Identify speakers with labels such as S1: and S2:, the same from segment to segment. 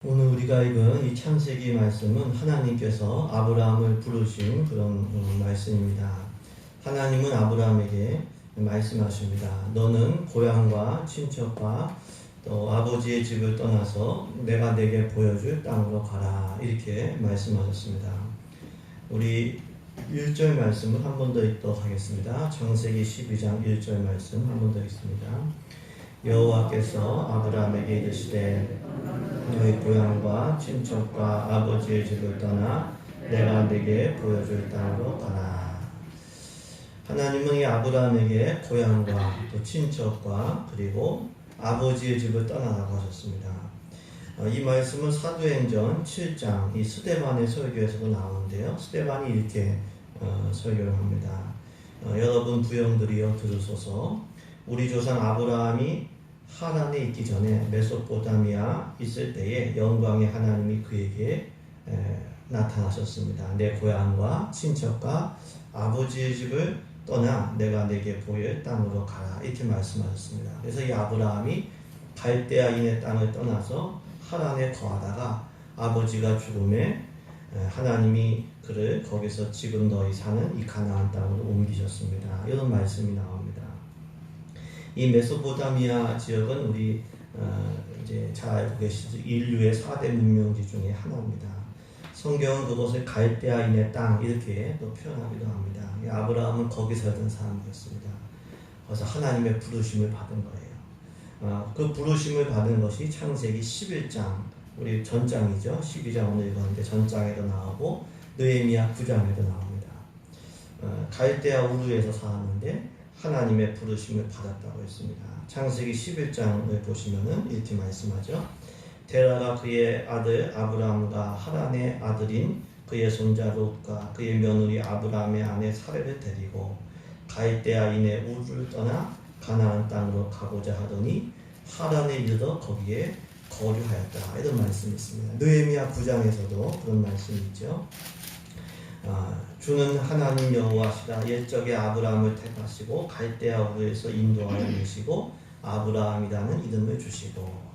S1: 오늘 우리가 읽은 이 창세기 말씀은 하나님께서 아브라함을 부르신 그런 말씀입니다. 하나님은 아브라함에게 말씀하십니다. 너는 고향과 친척과 또 아버지의 집을 떠나서 내가 내게 보여줄 땅으로 가라. 이렇게 말씀하셨습니다. 우리 1절 말씀을 한 번 더 읽도록 하겠습니다. 창세기 12장 1절 말씀 한 번 더 읽습니다. 여호와께서 아브라함에게 이르시되 너희 고향과 친척과 아버지의 집을 떠나 내가 네게 보여줄 땅으로 가라. 하나님은 이 아브라함에게 고향과 또 친척과 그리고 아버지의 집을 떠나라고 하셨습니다. 이 말씀은 사도행전 7장 이 스데반의 설교에서도 나오는데요. 스데반이 이렇게 설교를 합니다. 여러분 부형들이여 들으소서. 우리 조상 아브라함이 하란에 있기 전에 메소포타미아 있을 때에 영광의 하나님이 그에게 나타나셨습니다. 내 고향과 친척과 아버지의 집을 떠나 내가 내게 보일 땅으로 가라. 이렇게 말씀하셨습니다. 그래서 이 아브라함이 갈대아인의 땅을 떠나서 하란에 거하다가 아버지가 죽음에 하나님이 그를 거기서 지금 너희 사는 이 가나안 땅으로 옮기셨습니다. 이런 말씀이 나옵니다. 이 메소포타미아 지역은 우리 이제 잘 알고 계시죠. 인류의 4대 문명지 중에 하나입니다. 성경은 그것을 갈대아인의 땅 이렇게 또 표현하기도 합니다. 아브라함은 거기 살던 사람이었습니다. 그래서 하나님의 부르심을 받은 거예요. 그 부르심을 받은 것이 창세기 11장 우리 전장이죠. 12장 오늘 읽었는데 전장에도 나오고 느헤미야 9장에도 나옵니다. 갈대아 우르에서 살았는데 하나님의 부르심을 받았다고 했습니다. 창세기 11장을 보시면은 이렇게 말씀하죠. 데라가 그의 아들 아브라함과 하란의 아들인 그의 손자 롯과 그의 며느리 아브라함의 아내 사레를 데리고 갈대아인의 우르를 떠나 가나안 땅으로 가고자 하더니 하란에 이르러 거기에 거류하였다. 이런 말씀이 있습니다. 느헤미야 9장에서도 그런 말씀이 있죠. 주는 하나님 여호와시다. 옛적에 아브라함을 택하시고 갈대아 우르에서 인도하여 내시고 아브라함이라는 이름을 주시고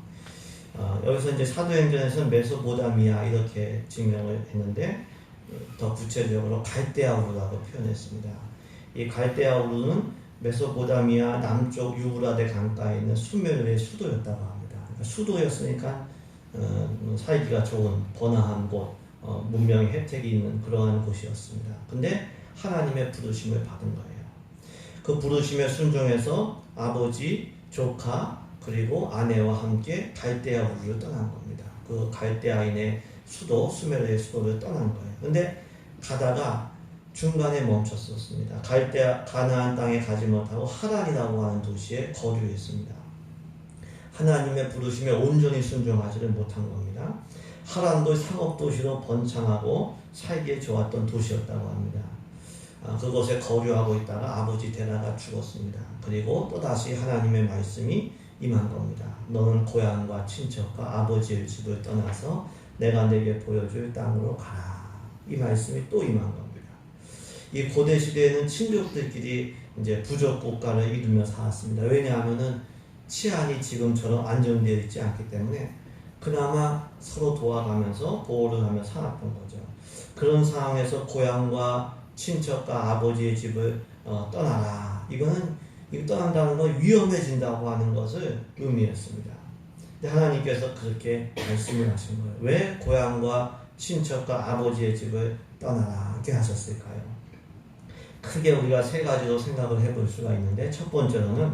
S1: 여기서 이제 사도행전에서는 메소포타미아 이렇게 증명을 했는데 더 구체적으로 갈대아 우르라고 표현했습니다. 이 갈대아 우르는 메소포타미아 남쪽 유브라데 강가에 있는 수메르의 수도였다고 합니다. 그러니까 수도였으니까 살기가 좋은 번화한 곳 문명의 혜택이 있는 그러한 곳이었습니다. 근데 하나님의 부르심을 받은 거예요. 그 부르심에 순종해서 아버지, 조카, 그리고 아내와 함께 갈대아 우르를 떠난 겁니다. 그 갈대아인의 수도, 수메르의 수도를 떠난 거예요. 근데 가다가 중간에 멈췄었습니다. 가나안 땅에 가지 못하고 하란이라고 하는 도시에 거류했습니다. 하나님의 부르심에 온전히 순종하지를 못한 겁니다. 하란도 상업도시로 번창하고 살기에 좋았던 도시였다고 합니다. 그곳에 거류하고 있다가 아버지 데라가 죽었습니다. 그리고 또다시 하나님의 말씀이 임한 겁니다. 너는 고향과 친척과 아버지의 집을 떠나서 내가 내게 보여줄 땅으로 가라. 이 말씀이 또 임한 겁니다. 이 고대 시대에는 친족들끼리 이제 부족 국가를 이루며 살았습니다. 왜냐하면은 치안이 지금처럼 안정되어 있지 않기 때문에 그나마 서로 도와가면서 보호를 하며 살았던 거죠. 그런 상황에서 고향과 친척과 아버지의 집을 떠나라. 이거는 떠난다는 건 위험해진다고 하는 것을 의미했습니다. 근데 하나님께서 그렇게 말씀을 하신 거예요. 왜 고향과 친척과 아버지의 집을 떠나라 이렇게 하셨을까요? 크게 우리가 세 가지로 생각을 해볼 수가 있는데 첫 번째로는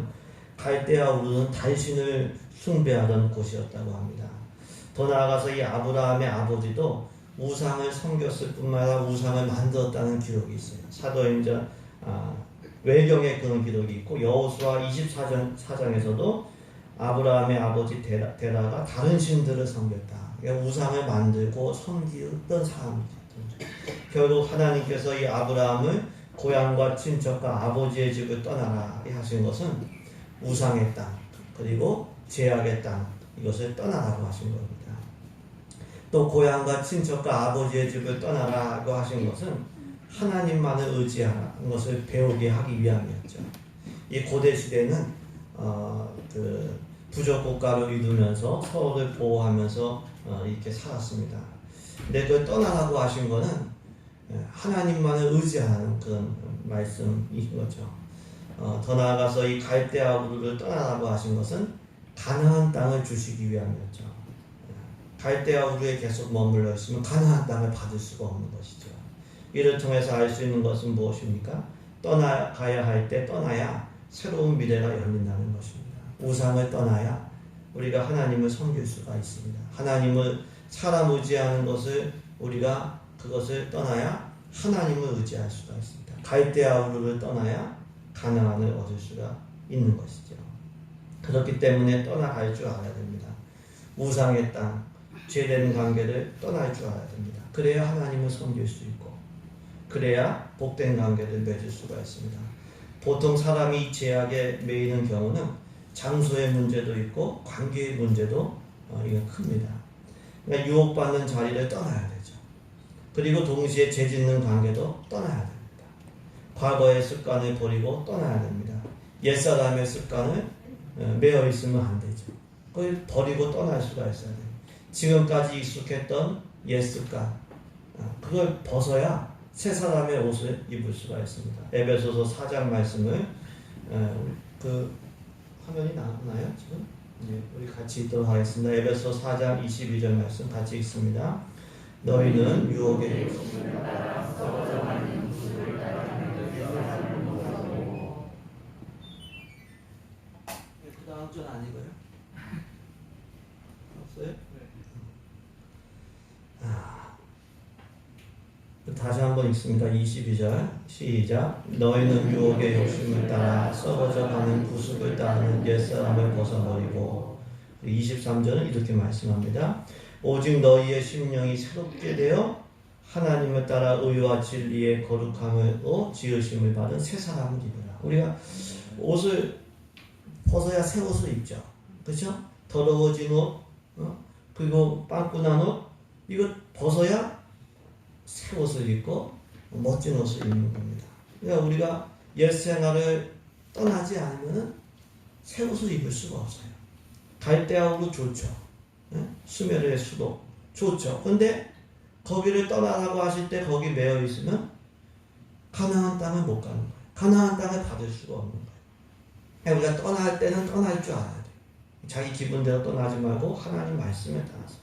S1: 갈대아 우르는 달신을 숭배하던 곳이었다고 합니다. 더 나아가서 이 아브라함의 아버지도 우상을 섬겼을 뿐만 아니라 우상을 만들었다는 기록이 있어요. 사도행전 외경에 그런 기록이 있고 여호수아 24장에서도 아브라함의 아버지 데라가 다른 신들을 섬겼다. 그러니까 우상을 만들고 섬기던 사람이죠. 결국 하나님께서 이 아브라함을 고향과 친척과 아버지의 집을 떠나라 하신 것은 우상의 땅 그리고 죄악의 땅 이것을 떠나라고 하신 겁니다. 또 고향과 친척과 아버지의 집을 떠나라고 하신 것은 하나님만을 의지하는 것을 배우게 하기 위함이었죠. 이 고대 시대는 부족 국가를 이루면서 서로를 보호하면서 이렇게 살았습니다. 근데 그 떠나라고 하신 거는 하나님만을 의지하는 그런 말씀인 거죠. 더 나아가서 이 갈대아 우르를 떠나라고 하신 것은 가나안 땅을 주시기 위함이었죠. 갈대아 우르에 계속 머물러 있으면 가나안 땅을 받을 수가 없는 것이죠. 이를 통해서 알 수 있는 것은 무엇입니까? 떠나가야 할 때 떠나야 새로운 미래가 열린다는 것입니다. 우상을 떠나야 우리가 하나님을 섬길 수가 있습니다. 하나님을 사람 의지하는 것을 우리가 그것을 떠나야 하나님을 의지할 수가 있습니다. 갈대아 우르를 떠나야 가나안을 얻을 수가 있는 것이죠. 그렇기 때문에 떠나갈 줄 알아야 됩니다. 우상의 땅, 죄된 관계를 떠날 줄 알아야 됩니다. 그래야 하나님을 섬길 수 있고 그래야 복된 관계를 맺을 수가 있습니다. 보통 사람이 죄악에 매이는 경우는 장소의 문제도 있고 관계의 문제도 이건 큽니다. 그러니까 유혹받는 자리를 떠나야 되죠. 그리고 동시에 죄 짓는 관계도 떠나야 됩니다. 과거의 습관을 버리고 떠나야 됩니다. 옛사람의 습관을 매여 있으면 안 되죠. 그걸 버리고 떠날 수가 있어야 돼요. 지금까지 익숙했던 옛 습관, 그걸 벗어야 새 사람의 옷을 입을 수가 있습니다. 에베소서 4장 말씀을 그 화면이 나오나요 지금? 네, 우리 같이 읽도록 하겠습니다. 에베소 4장 22절 말씀 같이 읽습니다. 너희는 유혹의 그 다음 절 아니고요? 없어요? 다시 한번 읽습니다. 22절 시작. 너희는 유혹의 욕심을 따라 썩어져 가는 부습을 따르는 옛사람을 벗어버리고 23절은 이렇게 말씀합니다. 오직 너희의 심령이 새롭게 되어 하나님을 따라 의와 진리의 거룩함으로 지으심을 받은 새 사람을 입으라. 우리가 옷을 벗어야 새 옷을 입죠. 그렇죠? 더러워진 옷, 그리고 빵꾸난 옷, 이거 벗어야 새 옷을 입고 멋진 옷을 입는 겁니다. 그러니까 우리가 옛 생활을 떠나지 않으면 새 옷을 입을 수가 없어요. 갈대아우르 좋죠. 수메르의 수도 좋죠. 근데 거기를 떠나라고 하실 때 거기 매여 있으면 가나안 땅을 못 가는 거예요. 가나안 땅을 받을 수가 없는 거예요. 그러니까 우리가 떠날 때는 떠날 줄 알아야 돼요. 자기 기분대로 떠나지 말고 하나님 말씀에 따라서.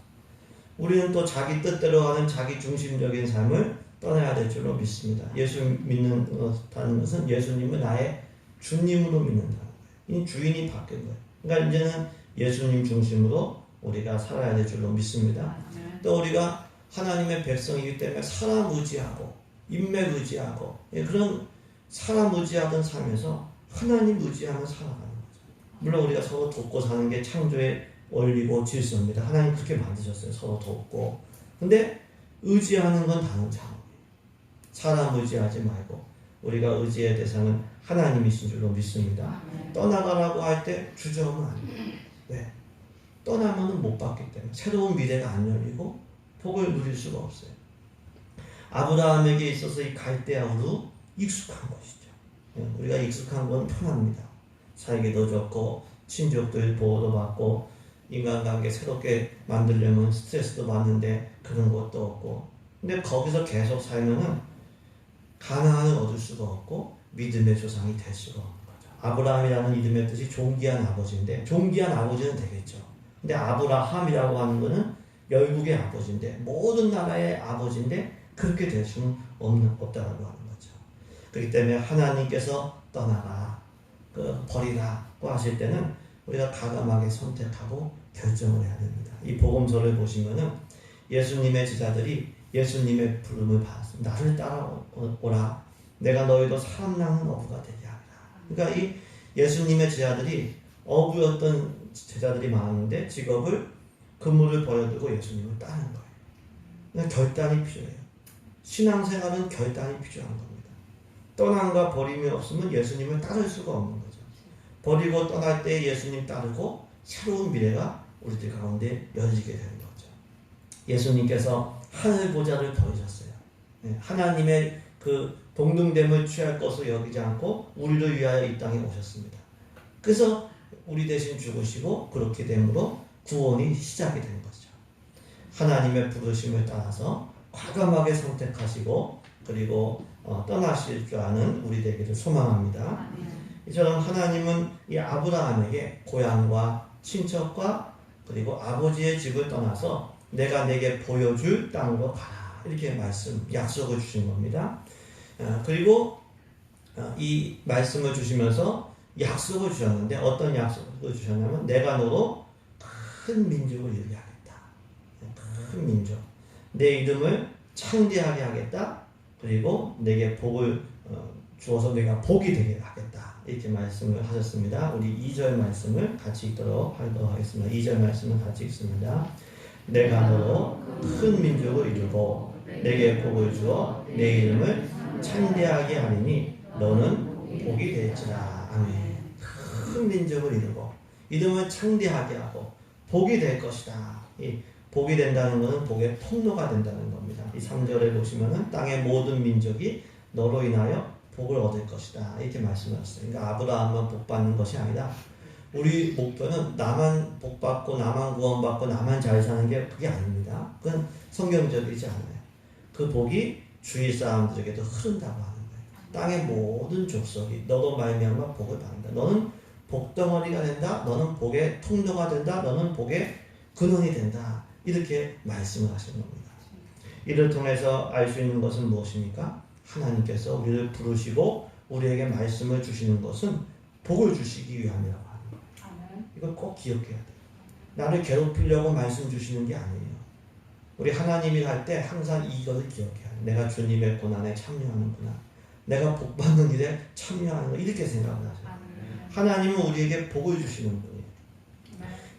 S1: 우리는 또 자기 뜻대로 하는 자기 중심적인 삶을 떠나야 될 줄로 믿습니다. 예수 믿는다는 것은 예수님을 나의 주님으로 믿는다는 거예요. 이 주인이 바뀐 거예요. 그러니까 이제는 예수님 중심으로 우리가 살아야 될 줄로 믿습니다. 또 우리가 하나님의 백성이기 때문에 사람 의지하고 인맥 의지하고 그런 사람 의지하던 삶에서 하나님 의지하며 살아가는 거죠. 물론 우리가 서로 돕고 사는 게 창조의 원리고 질서입니다. 하나님 그렇게 만드셨어요. 서로 돕고. 근데 의지하는 건 다른 차원이에요. 사람 의지하지 말고 우리가 의지의 대상은 하나님이신 줄로 믿습니다. 떠나가라고 할 때 주저하면 안 돼요. 왜? 떠나면 못 받기 때문에 새로운 미래가 안 열리고 복을 누릴 수가 없어요. 아브라함에게 있어서 이 갈대아우르 익숙한 것이죠. 우리가 익숙한 건 편합니다. 살기도 좋고 친족들 보호도 받고 인간관계 새롭게 만들려면 스트레스도 받는데 그런 것도 없고, 근데 거기서 계속 살면은 가나안을 얻을 수가 없고 믿음의 조상이 될 수가 없는 거죠. 아브라함이라는 이름의 뜻이 존귀한 아버지인데 존귀한 아버지는 되겠죠. 근데 아브라함이라고 하는 거는 열국의 아버지인데 모든 나라의 아버지인데 그렇게 될 수는 없다라고 하는 거죠. 그렇기 때문에 하나님께서 떠나가 버리라고 하실 때는 우리가 과감하게 선택하고 결정을 해야 됩니다. 이 복음서를 보시면은 예수님의 제자들이 예수님의 부름을 받았습니다. 나를 따라오라. 내가 너희도 사람 낳는 어부가 되게 하리라. 그러니까 이 예수님의 제자들이 어부였던 제자들이 많은데 직업을 근무를 버려두고 예수님을 따르는 거예요. 그러니까 결단이 필요해요. 신앙생활은 결단이 필요한 겁니다. 떠남과 버림이 없으면 예수님을 따를 수가 없는 거죠. 버리고 떠날 때 예수님 따르고 새로운 미래가 우리들 가운데 열리게 되는 거죠. 예수님께서 하늘 보좌를 버리셨어요. 하나님의 그 동등됨을 취할 것을 여기지 않고 우리를 위하여 이 땅에 오셨습니다. 그래서 우리 대신 죽으시고 그렇게 됨으로 구원이 시작이 된 거죠. 하나님의 부르심을 따라서 과감하게 선택하시고 그리고 떠나실 줄 아는 우리 되기를 소망합니다. 이처럼 하나님은 이 아브라함에게 고향과 친척과 그리고 아버지의 집을 떠나서 내가 내게 보여줄 땅으로 가라 이렇게 약속을 주신 겁니다. 그리고 이 말씀을 주시면서 약속을 주셨는데 어떤 약속을 주셨냐면 내가 너로 큰 민족을 이루게 하겠다. 큰 민족. 내 이름을 창대하게 하겠다. 그리고 내게 복을 주어서 내가 복이 되게 하겠다. 이렇게 말씀을 하셨습니다. 우리 2절 말씀을 같이 읽도록 하겠습니다. 2절 말씀을 같이 읽습니다. 내가 너로 큰 민족을 이루고 내게 복을 주어 내 이름을 창대하게 하리니 너는 복이 될지라. 아멘. 큰 민족을 이루고 이름을 창대하게 하고 복이 될 것이다. 이 복이 된다는 것은 복의 통로가 된다는 겁니다. 이 3절에 보시면은 땅의 모든 민족이 너로 인하여 복을 얻을 것이다. 이렇게 말씀하셨어요. 그러니까 아브라함만 복 받는 것이 아니라 우리 목표는 나만 복 받고 나만 구원받고 나만 잘 사는 게 그게 아닙니다. 그건 성경적이지 않아요. 그 복이 주위 사람들에게도 흐른다고 하는 거예요. 땅의 모든 족속이 너로 말미암아 복을 받는다. 너는 복덩어리가 된다. 너는 복의 통로가 된다. 너는 복의 근원이 된다. 이렇게 말씀을 하시는 겁니다. 이를 통해서 알 수 있는 것은 무엇입니까? 하나님께서 우리를 부르시고 우리에게 말씀을 주시는 것은 복을 주시기 위함이라고 합니다. 이걸 꼭 기억해야 돼요. 나를 괴롭히려고 말씀 주시는 게 아니에요. 우리 하나님이 할 때 항상 이것을 기억해야 돼요. 내가 주님의 고난에 참여하는구나. 내가 복 받는 일에 참여하는 이렇게 생각을 하세요. 하나님은 우리에게 복을 주시는 분이에요.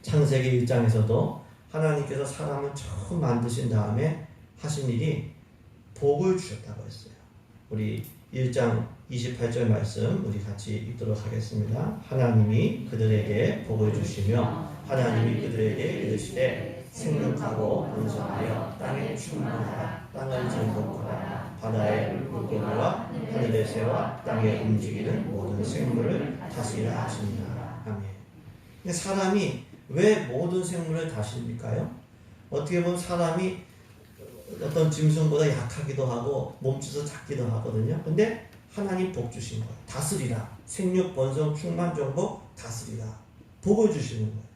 S1: 창세기 1장에서도 하나님께서 사람을 처음 만드신 다음에 하신 일이 복을 주셨다고 했어요. 우리 1장 28절 말씀 우리 같이 읽도록 하겠습니다. 하나님이 그들에게 복을 주시며 하나님이 그들에게 이르시되 생육하고 번성하여 땅에 충만하라. 땅을 정복하라. 바다의 물고기와 하늘의 새와 땅에 움직이는 모든 생물을 다스리라 하십니다. 아멘. 사람이 왜 모든 생물을 다스릴까요? 어떻게 보면 사람이 어떤 짐승보다 약하기도 하고 몸집도 작기도 하거든요. 근데 하나님 복 주신 거예요. 다스리라. 생육, 번성, 충만, 정복 다스리라. 복을 주시는 거예요.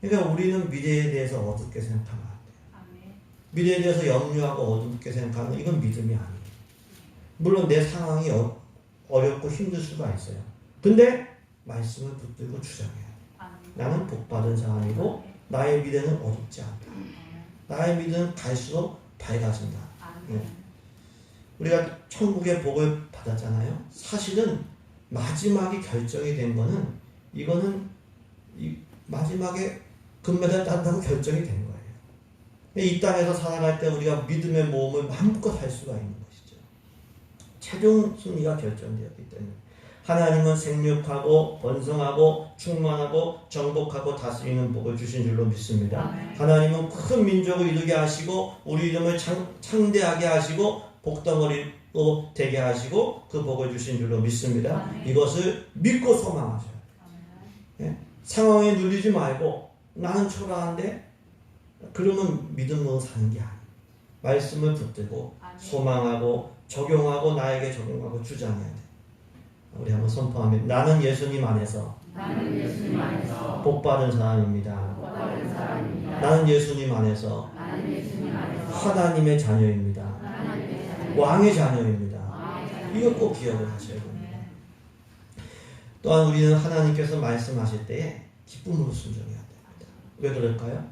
S1: 그러니까 우리는 미래에 대해서 어둡게 생각하면 안 돼요. 미래에 대해서 염려하고 어둡게 생각하는 이건 믿음이 아니에요. 물론 내 상황이 어렵고 힘들 수가 있어요. 근데 말씀을 붙들고 주장해야 돼요. 나는 복받은 사람이고 나의 미래는 어둡지 않다. 나의 미래는 갈수록 밝아진다. 네. 우리가 천국의 복을 받았잖아요. 사실은 마지막에 결정이 된 거는 이거는 마지막에 금메달 딴다고 결정이 된 거예요. 이 땅에서 살아갈 때 우리가 믿음의 모험을 마음껏 할 수가 있는 것이죠. 최종 승리가 결정되었기 때문에 하나님은 생육하고 번성하고 충만하고 정복하고 다스리는 복을 주신 줄로 믿습니다. 하나님은 큰 민족을 이루게 하시고 우리 이름을 창대하게 하시고 복덩어리로 되게 하시고 그 복을 주신 줄로 믿습니다. 이것을 믿고 소망하셔요. 예? 상황에 눌리지 말고 나는 초라한데 그러면 믿음으로 사는 게 아니에요. 말씀을 붙들고 소망하고 적용하고 나에게 적용하고 주장해야 돼요. 우리 한번 선포하면 나는 예수님 안에서 복받은 사람입니다. 나는 예수님 안에서 하나님의 자녀입니다. 왕의 자녀입니다. 이거 꼭 기억을 하셔야 됩니다. 또한 우리는 하나님께서 말씀하실 때에 기쁨으로 순종해야 됩니다. 왜 그럴까요?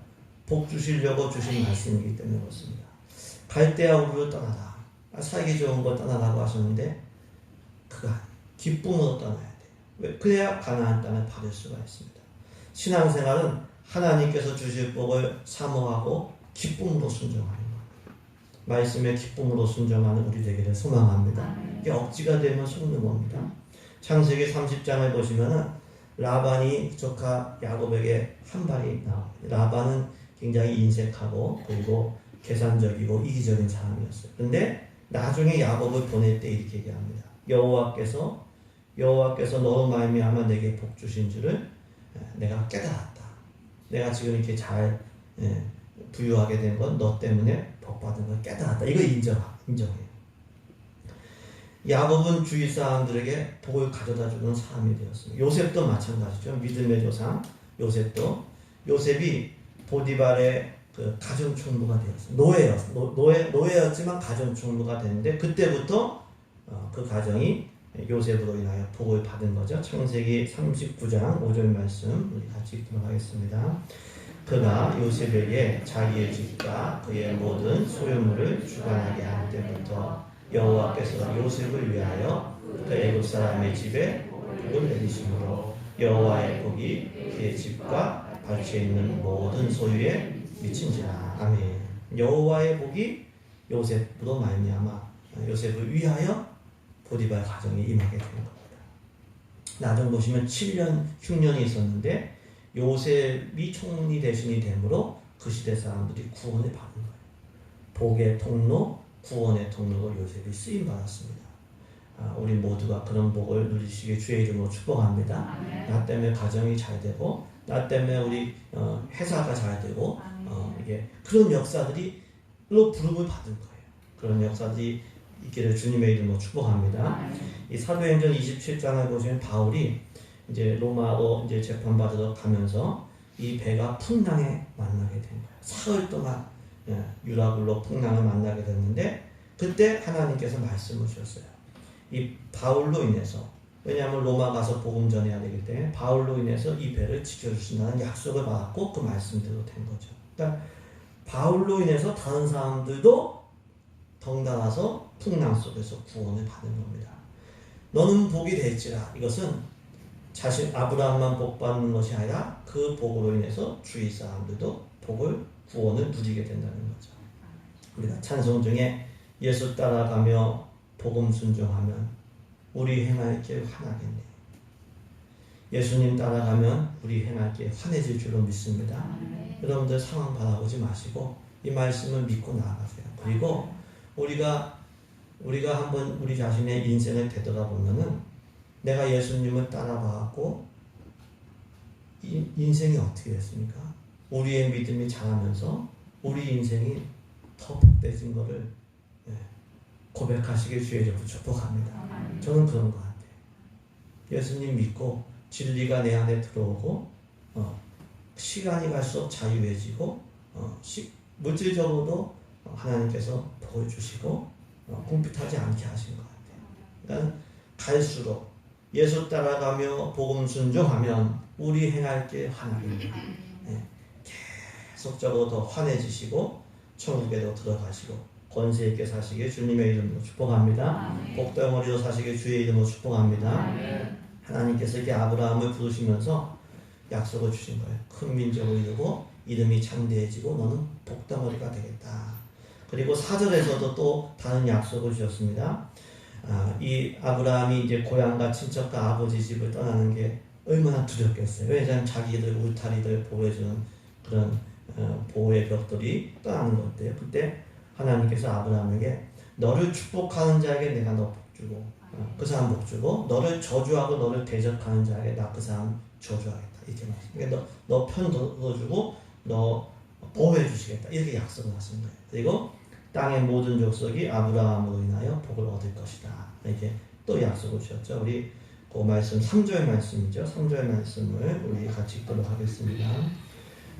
S1: 복 주시려고 주신 말씀이기 때문에 그렇습니다. 갈대아 우르를 떠나라. 살기 좋은 거 떠나라고 하셨는데 그거 아니에요. 기쁨으로 떠나야 돼요. 왜? 그래야 가나안 땅을 받을 수가 있습니다. 신앙생활은 하나님께서 주실 복을 사모하고 기쁨으로 순종하는 거예요. 말씀에 기쁨으로 순종하는 우리 되기를 소망합니다. 이게 억지가 되면 속는 겁니다. 창세기 30장을 보시면은 라반이 조카 야곱에게 한 발이 나옵니다. 라반은 굉장히 인색하고 그리고 계산적이고 이기적인 사람이었어요. 근데 나중에 야곱을 보낼 때 이렇게 얘기합니다. 여호와께서 너로 말미암아 내게 복 주신 줄을 내가 깨달았다. 내가 지금 이렇게 잘 부유하게 된 건 너 때문에 복받은 걸 깨달았다. 이거 인정해요. 야곱은 주위 사람들에게 복을 가져다 주는 사람이 되었습니다. 요셉도 마찬가지죠. 믿음의 조상 요셉이 보디발의 그 가정 총무가 되었어요. 노예였지만 가정 총무가 됐는데 그때부터 그 가정이 요셉으로 인하여 복을 받은 거죠. 창세기 39장 5절 말씀 우리 같이 읽도록 하겠습니다. 그가 요셉에게 자기의 집과 그의 모든 소유물을 주관하게 할 때부터 여호와께서 요셉을 위하여 그 애굽 사람의 집에 복을 내리심으로 여호와의 복이 그의 집과 발치에 있는 모든 소유에 미친지라. 아멘. 여호와의 복이 요셉으로 말미암아 요셉을 위하여 보디발 가정이 임하게 된 겁니다. 나중 보시면 7년 흉년이 있었는데 요셉이 총리 대신이 되므로 그 시대 사람들이 구원을 받은 거예요. 복의 통로, 구원의 통로로 요셉이 쓰임 받았습니다. 우리 모두가 그런 복을 누리시길 주의 이름으로 축복합니다. 나 때문에 가정이 잘 되고 나 때문에 우리 회사가 잘 되고 이게 그런 역사들로 부름을 받은 거예요. 그런 역사들이 있기를 주님의 이름으로 축복합니다. 이 사도행전 27장을 보시면 바울이 이제 로마로 이제 재판받으러 가면서 이 배가 풍랑에 만나게 된 거예요. 사흘 동안 유라굴로 풍랑을 만나게 됐는데 그때 하나님께서 말씀을 주셨어요. 이 바울로 인해서 왜냐하면 로마 가서 복음 전해야 되기 때문에 바울로 인해서 이 배를 지켜주신다는 약속을 받았고 그 말씀대로 된 거죠. 그러니까 바울로 인해서 다른 사람들도 덩달아서 풍랑 속에서 구원을 받은 겁니다. 너는 복이 될지라. 이것은 아브라함만 복 받는 것이 아니라 그 복으로 인해서 주위 사람들도 구원을 누리게 된다는 거죠. 우리가 찬송 중에 예수 따라가며 복음 순종하면 우리 행할 길 화나겠네. 예수님 따라가면 우리 행할 길 환해질 줄로 믿습니다. 여러분들 상황 바라보지 마시고 이 말씀을 믿고 나아가세요. 그리고 우리가 한번 우리 자신의 인생을 되돌아보면은 내가 예수님을 따라가고 인생이 어떻게 됐습니까? 우리의 믿음이 자라면서 우리 인생이 더 복되진 것을 고백하시길 주의 이름으로 축복합니다. 저는 그런 것 같아요. 예수님 믿고 진리가 내 안에 들어오고 시간이 갈수록 자유해지고 물질적으로도 하나님께서 복을 주시고 궁핍하지 않게 하신 것 같아요. 그러니까 갈수록 예수 따라가며 복음 순종하면 우리 행할 길 환하게 계속적으로 더 환해지시고 천국에도 들어가시고 권세 있게 사시길 주님의 이름으로 축복합니다. 복덩어리로 사시길 주의 이름으로 축복합니다. 하나님께서 이렇게 아브라함을 부르시면서 약속을 주신 거예요. 큰 민족을 이루고 이름이 창대해지고 너는 복덩어리가 되겠다. 그리고 4절에서도 또 다른 약속을 주셨습니다. 이 아브라함이 이제 고향과 친척과 아버지 집을 떠나는 게 얼마나 두렵겠어요. 왜냐하면 자기들 울타리들 보호해주는 그런 보호의 벽돌이 떠나는 건데요. 그때 하나님께서 아브라함에게 너를 축복하는 자에게 내가 너 복 주고 그 사람 복 주고 너를 저주하고 너를 대적하는 자에게 나 그 사람 저주하겠다. 이렇게 말씀. 그러니까 너 편 들어주고 너 보호해 주시겠다. 이렇게 약속을 하신 거예요. 그리고 땅의 모든 족속이 아브라함으로 인하여 복을 얻을 것이다. 이렇게 또 약속을 주셨죠. 우리 그 말씀 3절 말씀이죠. 3절 말씀을 우리 같이 읽도록 하겠습니다.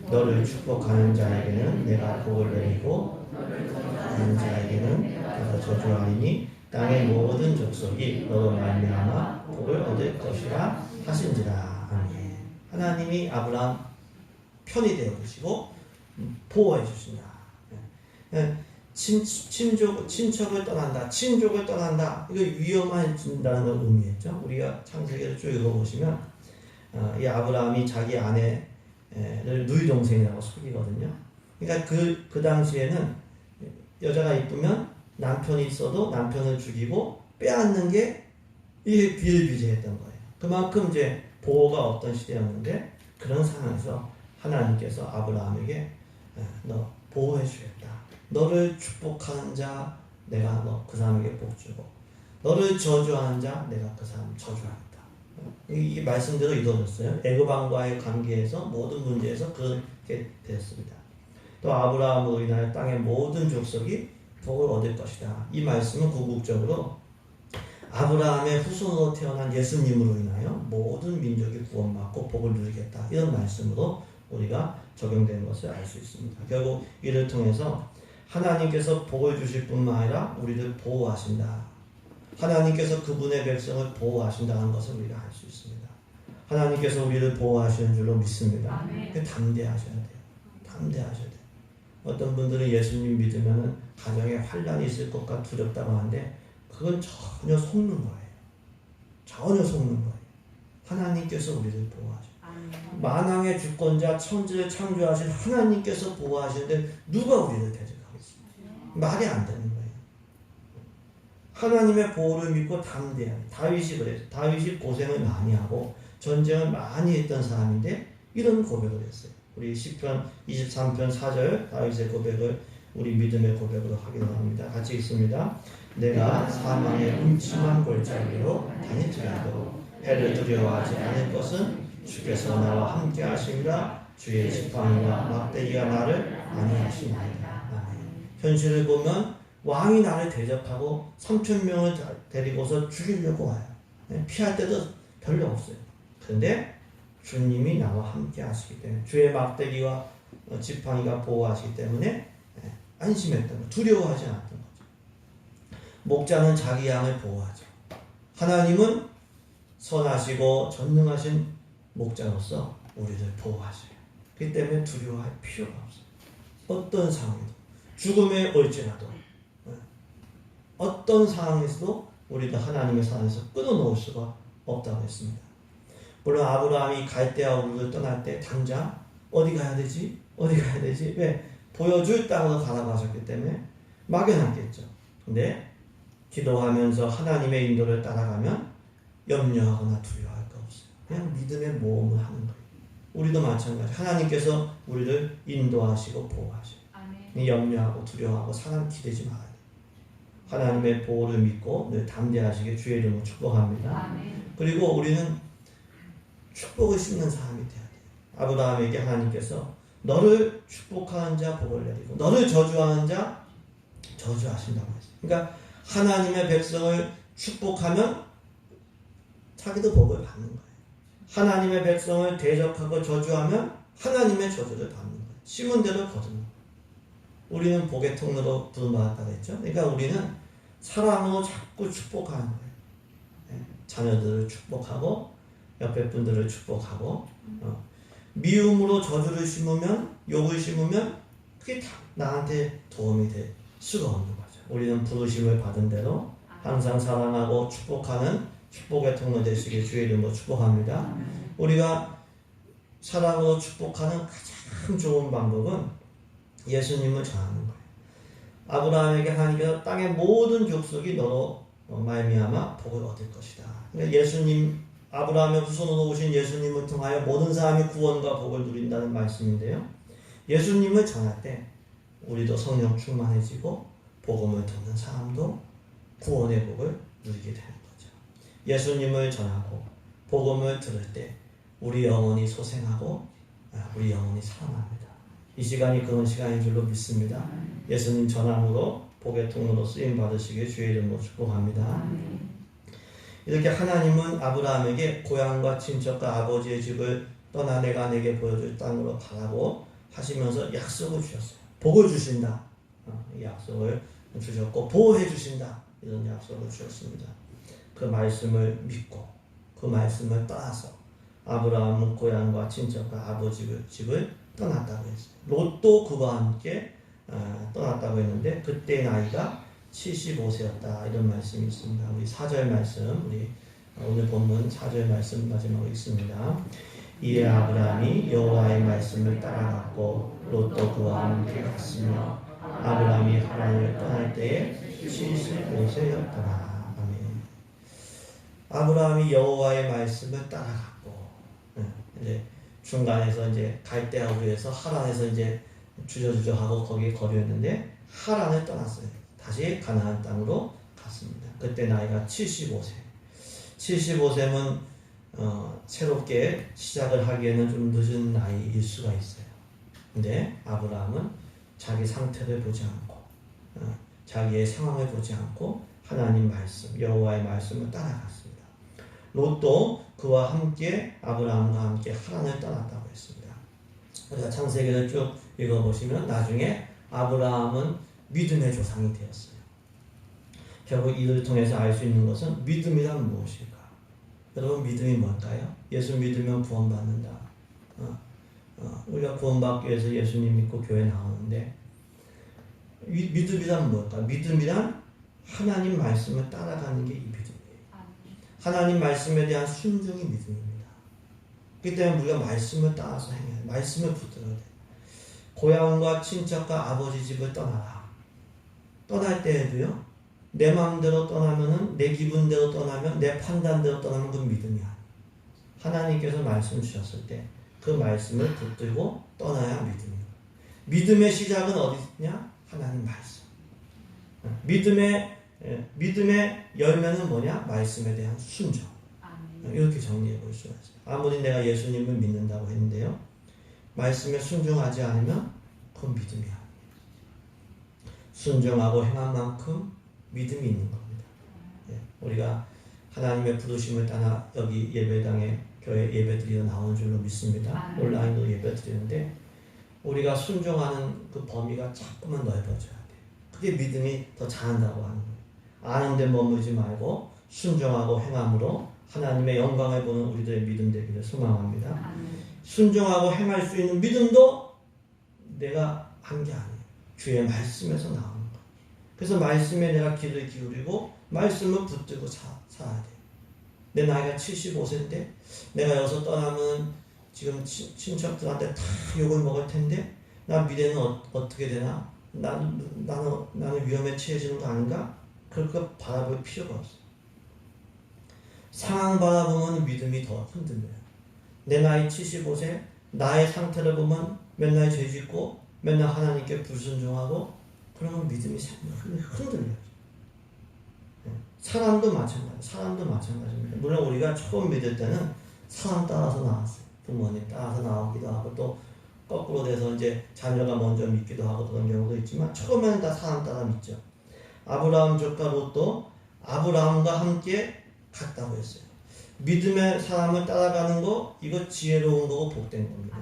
S1: 너를 축복하는 자에게는 내가 복을 내리고 하는 자에게는 내가 저주하리니 땅의 모든 족속이 너로 말미암아 복을 얻을 것이라 하신지라. 아멘. 하나님이 아브라함 편이 되어 주시고 보호해 주신다. 친척을 떠난다. 친족을 떠난다. 이거 위험해진다는 걸 의미했죠. 우리가 창세기를 쭉 읽어보시면 이 아브라함이 자기 아내를 누이 동생이라고 속이거든요. 그러니까 그 당시에는 여자가 이쁘면 남편이 있어도 남편을 죽이고 빼앗는 게 이게 비일비재했던 거예요. 그만큼 이제 보호가 없던 시대였는데 그런 상황에서 하나님께서 아브라함에게 너 보호해 주겠다. 너를 축복하는 자 내가 너 그 사람에게 복 주고 너를 저주하는 자 내가 그 사람 저주하겠다. 이 말씀대로 이루어졌어요. 애굽 왕과의 관계에서 모든 문제에서 그렇게 되었습니다. 또 아브라함으로 인하여 땅의 모든 족속이 복을 얻을 것이다. 이 말씀은 궁극적으로 아브라함의 후손으로 태어난 예수님으로 인하여 모든 민족이 구원받고 복을 누리겠다. 이런 말씀으로 우리가 적용된 것을 알 수 있습니다. 결국 이를 통해서 하나님께서 복을 주실 뿐만 아니라 우리를 보호하신다. 하나님께서 그분의 백성을 보호하신다는 것을 우리가 알 수 있습니다. 하나님께서 우리를 보호하시는 줄로 믿습니다. 담대하셔야 돼요. 담대하셔야 돼요. 어떤 분들은 예수님 믿으면 가정에 환란이 있을 것과 두렵다고 하는데 그건 전혀 속는 거예요. 전혀 속는 거예요. 하나님께서 우리를 보호하셔요. 만왕의 주권자 천지를 창조하신 하나님께서 보호하시는데 누가 우리를 대적하고 있습니까? 말이 안 되는 거예요. 하나님의 보호를 믿고 담대하게. 다윗이 그랬어요. 다윗이 고생을 많이 하고 전쟁을 많이 했던 사람인데 이런 고백을 했어요. 우리 시편 23편 4절 다윗의 고백을 우리 믿음의 고백으로 확인합니다. 같이 읽습니다. 내가 사망의 음침한 골짜기로 다닐지라도 해를 두려워하지 않을 것은 주께서 나와 함께 하심이라. 주의 지팡이와 막대기가 나를 안위하시나이다. 현실을 보면 왕이 나를 대적하고 3,000명을 데리고서 죽이려고 와요. 피할 때도 별로 없어요. 그런데 주님이 나와 함께 하시기 때문에 주의 막대기와 지팡이가 보호하시기 때문에 안심했던 거, 두려워하지 않았던 거죠. 목자는 자기 양을 보호하죠. 하나님은 선하시고 전능하신 목자로서 우리를 보호하셔요. 그렇기 때문에 두려워할 필요가 없어요. 어떤 상황에도 죽음에 올지라도 어떤 상황에서도 우리도 하나님의 산에서 끊어놓을 수가 없다고 했습니다. 물론 아브라함이 갈대아 우르를 떠날 때 당장 어디 가야 되지? 어디 가야 되지? 왜? 보여줄 땅으로 가라고 하셨기 때문에 막연하겠죠. 근데 기도하면서 하나님의 인도를 따라가면 염려하거나 두려워할 거 없어요. 그냥 믿음의 모험을 하는 거예요. 우리도 마찬가지. 하나님께서 우리를 인도하시고 보호하셔요. 염려하고 두려워하고 사람 기대지 말아요. 하나님의 보호를 믿고 늘 담대하시게 주의 이름으로 축복합니다. 그리고 우리는 축복을 씹는 사람이 돼야 돼요. 아브라함에게 하나님께서 너를 축복하는 자 복을 내리고 너를 저주하는 자 저주하신다고 했어요. 그러니까 하나님의 백성을 축복하면 자기도 복을 받는 거예요. 하나님의 백성을 대적하고 저주하면 하나님의 저주를 받는 거예요. 심은 대로 거두는 거예요. 우리는 복의 통로로 부름받았다고 했죠. 그러니까 우리는 사랑으로 자꾸 축복하는 거예요. 자녀들을 축복하고 옆에 분들을 축복하고 미움으로 저주를 심으면 욕을 심으면 그게 다 나한테 도움이 될 수가 없는 거죠. 우리는 부르심을 받은 대로 항상 사랑하고 축복하는 축복의 통로 되시길 주의 이름으로 축복합니다. 우리가 사랑으로 축복하는 가장 좋은 방법은 예수님을 전하는 거예요. 아브라함에게 하나님께서 땅의 모든 족속이 너로 말미암아 복을 얻을 것이다. 그러니까 예수님, 아브라함의 후손으로 오신 예수님을 통하여 모든 사람이 구원과 복을 누린다는 말씀인데요. 예수님을 전할 때 우리도 성령 충만해지고 복음을 듣는 사람도 구원의 복을 누리게 되는 거죠. 예수님을 전하고 복음을 들을 때 우리 영혼이 소생하고 우리 영혼이 살아납니다. 이 시간이 그런 시간인 줄로 믿습니다. 예수님 전함으로 복의 통로로 쓰임 받으시길 주의 이름으로 축복합니다. 이렇게 하나님은 아브라함에게 고향과 친척과 아버지의 집을 떠나 내가 내게 보여줄 땅으로 가라고 하시면서 약속을 주셨어요. 복을 주신다. 이 약속을 주셨고 보호해 주신다. 이런 약속을 주셨습니다. 그 말씀을 믿고 그 말씀을 따라서 아브라함은 고향과 친척과 아버지의 집을 떠났다고 했어요. 롯도 그와 함께 떠났다고 했는데 그때 나이가 75세였다. 이런 말씀이 있습니다. 우리 4절 말씀, 우리 오늘 본문 4절 말씀 마지막으로 읽습니다. 이에 아브라함이 여호와의 말씀을 따라갔고 롯도 그와 함께 갔으며 아브라함이 하란을 떠날 때에 75세였더라. 아멘. 아브라함이 여호와의 말씀을 따라갔고 이제 중간에서 이제 갈대아 우르에서 하란에서 이제 주저주저하고 거기에 거류했는데 하란을 떠났어요. 다시 가나안 땅으로 갔습니다. 그때 나이가 75세. 75세면 새롭게 시작을 하기에는 좀 늦은 나이일 수가 있어요. 근데 아브라함은 자기 상태를 보지 않고 자기의 상황을 보지 않고 하나님 말씀, 여호와의 말씀을 따라갔습니다. 롯도 그와 함께 아브라함과 함께 하란을 떠났다고 했습니다. 우리가 창세기를 쭉 읽어보시면 나중에 아브라함은 믿음의 조상이 되었어요. 결국 이를 통해서 알 수 있는 것은 믿음이란 무엇일까? 여러분, 믿음이 뭘까요? 예수 믿으면 구원받는다. 우리가 구원받기 위해서 예수님 믿고 교회 나오는데 믿음이란 뭘까? 믿음이란 하나님 말씀을 따라가는 게 이 믿음이에요. 하나님 말씀에 대한 순종이 믿음입니다. 그렇기 때문에 우리가 말씀을 따라서 행해야 돼. 말씀을 붙들어야 돼. 고향과 친척과 아버지 집을 떠나라. 떠날 때에도요, 내 마음대로 떠나면은, 내 기분대로 떠나면, 내 판단대로 떠나면 그건 믿음이 아니에요. 하나님께서 말씀 주셨을 때 그 말씀을 붙들고 떠나야 믿음이에요. 믿음의 시작은 어디냐? 하나님 말씀. 믿음의 열매는 뭐냐? 말씀에 대한 순종. 이렇게 정리해 볼 수가 있어요. 아무리 내가 예수님을 믿는다고 했는데요, 말씀에 순종하지 않으면 그건 믿음이 아니에요. 순종하고 행한 만큼 믿음이 있는 겁니다. 우리가 하나님의 부르심을 따라 여기 예배당에 교회 예배드리러 나오는 줄로 믿습니다. 온라인으로 예배드리는데 우리가 순종하는 그 범위가 자꾸만 넓어져야 돼요. 그게 믿음이 더 자란다고 하는 거예요. 아는 데 머물지 말고 순종하고 행함으로 하나님의 영광을 보는 우리들의 믿음 되기를 소망합니다. 순종하고 행할 수 있는 믿음도 내가 한 게 아니에요. 주의 말씀에서 나오는 거예요. 그래서 말씀에 내가 귀를 기울이고 말씀을 붙들고 살아야 돼요. 내 나이가 75세인데 내가 여기서 떠나면 지금 친척들한테 다 욕을 먹을 텐데 나 미래는 어떻게 되나? 나는 위험에 처해지는 거 아닌가? 그렇게 바라볼 필요가 없어요. 상황 바라보면 믿음이 더 흔들려요. 내 나이 75세 나의 상태를 보면 맨날 죄짓고 맨날 하나님께 불순종하고 그러면 믿음이 흔들려요. 사람도 마찬가지입니다. 물론 우리가 처음 믿을 때는 사람 따라서 나왔어요. 부모님 따라서 나오기도 하고 또 거꾸로 돼서 이제 자녀가 먼저 믿기도 하고 그런 경우도 있지만 처음에는 다 사람 따라 믿죠. 아브라함 조카 롯도 아브라함과 함께 갔다고 했어요. 믿음의 사람을 따라가는 거 이거 지혜로운 거고 복된 겁니다.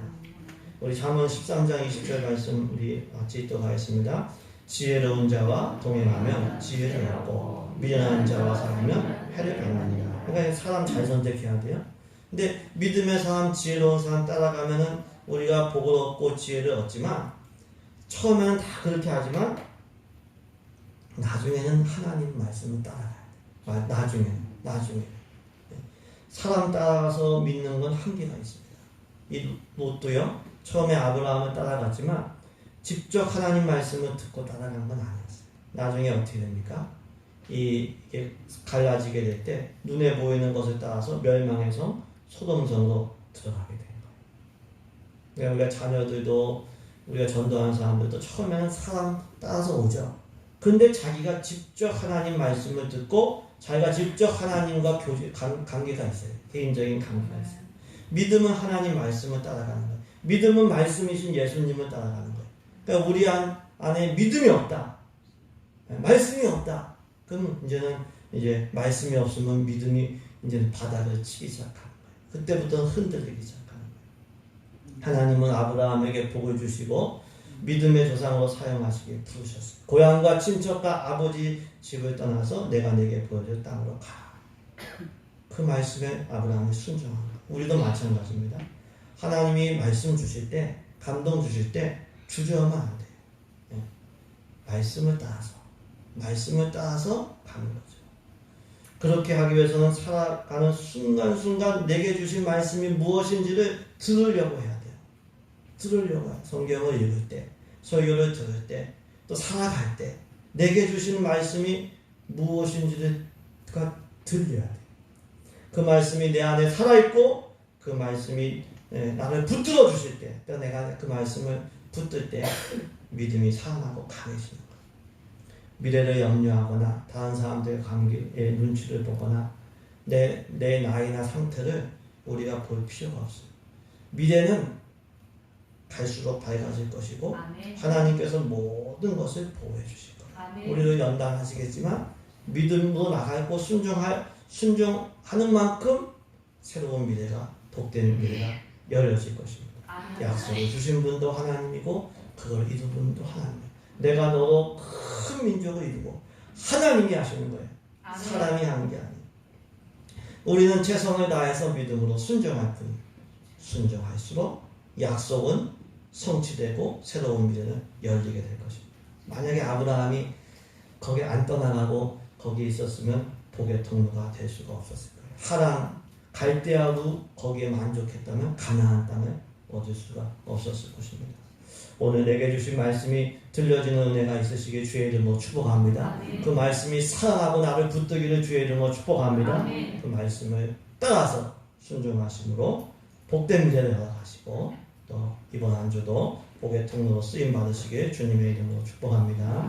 S1: 우리 잠언 13장 20절 말씀 우리 같이 읽도록 하겠습니다. 지혜로운 자와 동행하면 지혜를 얻고 미련한 자와 살면 해를 받느니라. 그러니까 사람 잘 선택해야 돼요. 근데 믿음의 사람, 지혜로운 사람 따라가면은 우리가 복을 얻고 지혜를 얻지만 처음에는 다 그렇게 하지만 나중에는 하나님 말씀을 따라가야 돼요. 나중에 사람 따라서 믿는 건 한계가 있습니다. 이 롯도요, 처음에 아브라함을 따라갔지만 직접 하나님 말씀을 듣고 따라간 건 아니었어요. 나중에 어떻게 됩니까? 이게 갈라지게 될 때 눈에 보이는 것을 따라서 멸망해서 소돔성으로 들어가게 된 거예요. 그러니까 우리가 자녀들도 우리가 전도하는 사람들도 처음에는 사람 따라서 오죠. 근데 자기가 직접 하나님 말씀을 듣고 자기가 직접 하나님과 관계가 있어요. 개인적인 관계가 있어요. 믿음은 하나님 말씀을 따라가는 거예요. 믿음은 말씀이신 예수님을 따라가는 거예요. 그러니까 우리 안에 믿음이 없다. 말씀이 없다. 그럼 이제 말씀이 없으면 믿음이 이제 바닥을 치기 시작하는 거예요. 그때부터 흔들리기 시작하는 거예요. 하나님은 아브라함에게 복을 주시고 믿음의 조상으로 사용하시기에 부르셨어요. 고향과 친척과 아버지 집을 떠나서 내가 내게 보여줄 땅으로 가. 그 말씀에 아브라함이 순종한 거예요. 우리도 마찬가지입니다. 하나님이 말씀 주실 때, 감동 주실 때 주저하면 안 돼요. 말씀을 따라서 가는 거죠. 그렇게 하기 위해서는 살아가는 순간순간 내게 주신 말씀이 무엇인지를 들으려고 해야 돼요. 들으려고 해요. 성경을 읽을 때, 설교를 들을 때, 또 살아갈 때 내게 주신 말씀이 무엇인지를 들려야 돼요. 그 말씀이 내 안에 살아있고 그 말씀이 나를 붙들어 주실 때, 내가 그 말씀을 붙들 때 믿음이 살아나고 강해지는 거예요. 미래를 염려하거나 다른 사람들의 관계의 눈치를 보거나 내 나이나 상태를 우리가 볼 필요가 없어요. 미래는 갈수록 밝아질 것이고
S2: 아멘.
S1: 하나님께서 모든 것을 보호해 주실 거예요.
S2: 아멘.
S1: 우리도 연단하시겠지만 믿음으로 나가고 순종하는 만큼 새로운 미래가 복된 미래가 열려질 것입니다.
S2: 아멘.
S1: 약속을 주신 분도 하나님이고 그걸 이룬 분도 하나님이에요. 내가 너로 큰 민족을 이루고 하나님이 하시는 거예요.
S2: 아멘.
S1: 사람이 하는 게 아니에요. 우리는 최선을 다해서 믿음으로 순종할 뿐이에요. 순종할수록 약속은 성취되고 새로운 미래는 열리게 될 것입니다. 만약에 아브라함이 거기 안 떠나가고 거기 있었으면 복의 통로가 될 수가 없었을 거예요. 하란 갈대아로 거기에 만족했다면 가나안 땅을 얻을 수가 없었을 것입니다. 오늘 내게 주신 말씀이 들려지는 은혜가 있으시길 주의 이름으로 축복합니다.
S2: 아멘.
S1: 그 말씀이 살아나고 나를 붙들기를 주의 이름으로 축복합니다.
S2: 아멘.
S1: 그 말씀을 따라서 순종하심으로 복된 미래를 열어가시고 또 이번 한 주도 복의 통로로 쓰임 받으시길 주님의 이름으로 축복합니다.